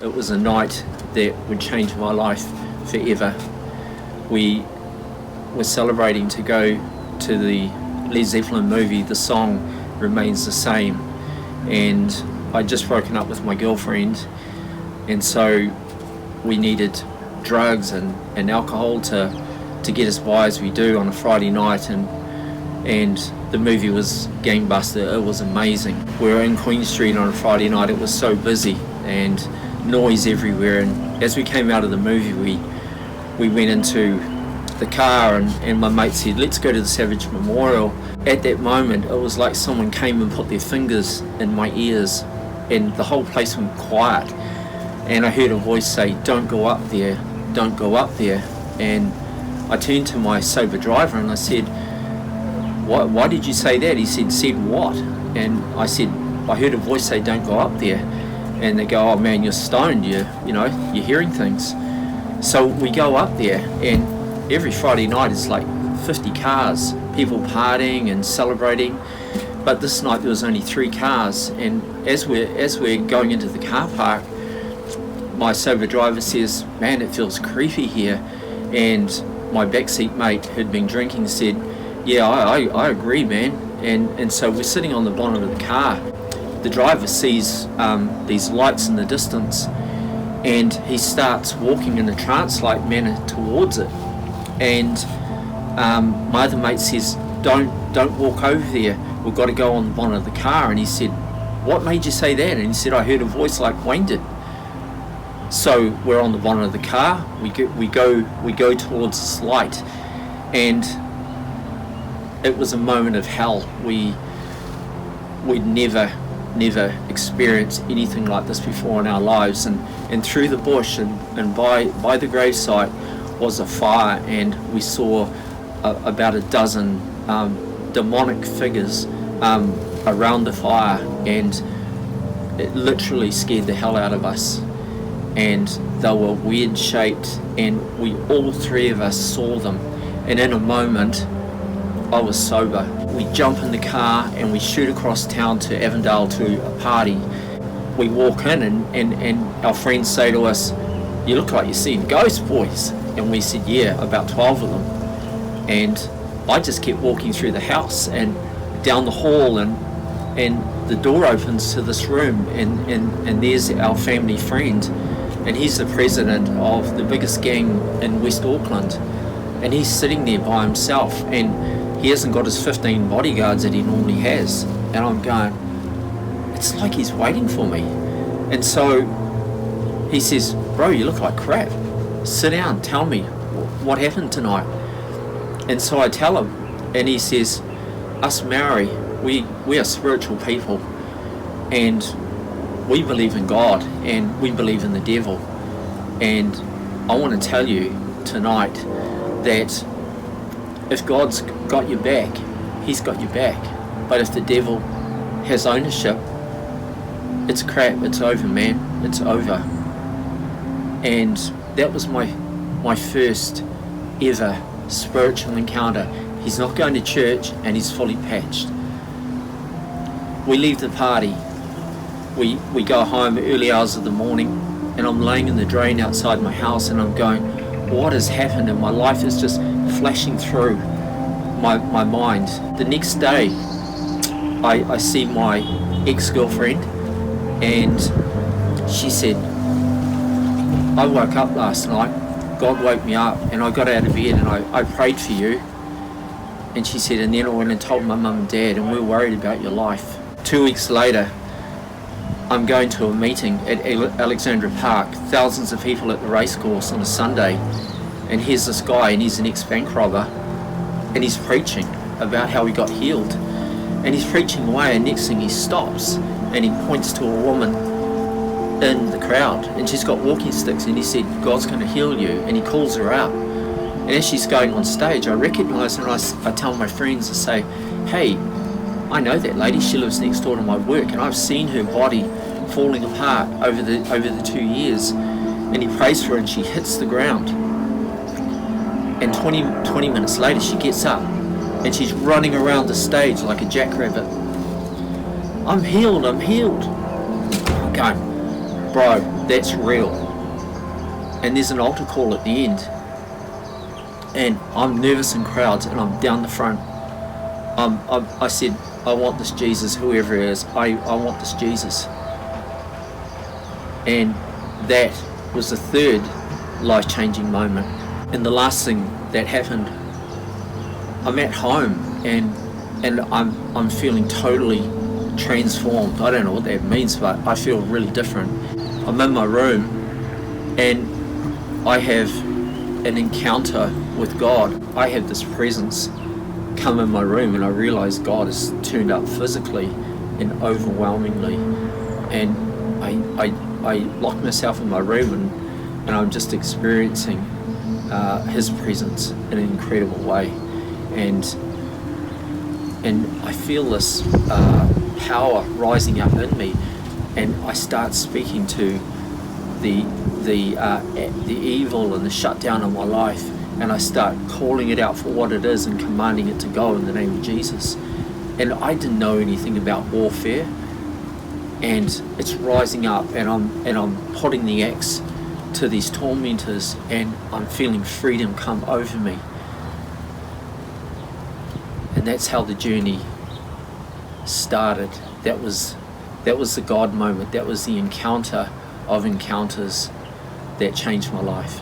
It was a night that would change my life forever. We were celebrating to go to the Led Zeppelin movie. The song remains the same, and I'd just broken up with my girlfriend, and so we needed drugs and alcohol to get us by, as we do on a Friday night, and the movie was gangbuster. It was amazing. We were in Queen Street on a Friday night. It was so busy and noise everywhere, and as we came out of the movie, we went into the car, and my mate said, let's go to the Savage Memorial. At that moment, it was like someone came and put their fingers in my ears, and the whole place went quiet, and I heard a voice say, don't go up there, don't go up there. And I turned to my sober driver and I said, why did you say that? He said what? And I said, I heard a voice say, don't go up there. And they go, oh man, you're stoned, you're hearing things. So we go up there, and every Friday night it's like 50 cars, people partying and celebrating. But this night there was only 3 cars, and as we're going into the car park, my sober driver says, man, it feels creepy here. And my backseat mate who'd been drinking said, yeah, I agree, man. And so we're sitting on the bonnet of the car. The driver sees these lights in the distance, and he starts walking in a trance-like manner towards it. And my other mate says, don't walk over there, we've got to go on the bonnet of the car. And he said, what made you say that? And he said, I heard a voice like Wayne did. So we're on the bonnet of the car, we go towards this light, and it was a moment of hell. We'd never experienced anything like this before in our lives, and through the bush and by the gravesite was a fire, and we saw about a dozen demonic figures around the fire, and it literally scared the hell out of us. And they were weird shaped, and we all 3 of us saw them, and in a moment I was sober. We jump in the car and we shoot across town to Avondale to a party. We walk in and our friends say to us, you look like you're seeing ghosts, boys. And we said, yeah, about 12 of them. And I just kept walking through the house and down the hall, and the door opens to this room, and there's our family friend, and he's the president of the biggest gang in West Auckland, and he's sitting there by himself, and he hasn't got his 15 bodyguards that he normally has. And I'm going, it's like he's waiting for me. And so he says, bro, you look like crap, sit down, tell me what happened tonight. And so I tell him, and he says, us Maori, we are spiritual people, and we believe in God, and we believe in the devil. And I want to tell you tonight that if God's got your back, he's got your back. But if the devil has ownership, it's crap, it's over, man, it's over. And that was my first ever spiritual encounter. He's not going to church, and he's fully patched. We leave the party, we go home early hours of the morning, and I'm laying in the drain outside my house, and I'm going, what has happened? And my life is just flashing through my mind. The next day I see my ex-girlfriend, and she said, I woke up last night, God woke me up, and I got out of bed and I prayed for you. And she said, and then I went and told my mum and dad, and we're worried about your life. 2 weeks later, I'm going to a meeting at Alexandra Park, thousands of people at the racecourse on a Sunday, and here's this guy, and he's an ex-bank robber, and he's preaching about how he got healed. And he's preaching away, and next thing he stops, and he points to a woman in the crowd, and she's got walking sticks, and he said, God's going to heal you, and he calls her out. And as she's going on stage, I recognise her, and I tell my friends, I say, hey, I know that lady, she lives next door to my work, and I've seen her body falling apart over the 2 years. And he prays for her, and she hits the ground. And 20 minutes later, she gets up, and she's running around the stage like a jackrabbit. I'm healed. I'm going, bro, that's real. And there's an altar call at the end, and I'm nervous in crowds, and I'm down the front. I said, I want this Jesus, whoever it is, I want this Jesus. And that was the third life-changing moment. And the last thing that happened, I'm at home, and I'm feeling totally transformed. I don't know what that means, but I feel really different. I'm in my room, and I have an encounter with God. I have this presence come in my room, and I realize God has turned up physically and overwhelmingly. And I lock myself in my room, and I'm just experiencing His presence in an incredible way. And I feel this power rising up in me, and I start speaking to the evil and the shutdown of my life, and I start calling it out for what it is and commanding it to go in the name of Jesus. And I didn't know anything about warfare, and it's rising up, and I'm putting the axe to these tormentors, and I'm feeling freedom come over me. And that's how the journey started. That was the God moment. That was the encounter of encounters that changed my life.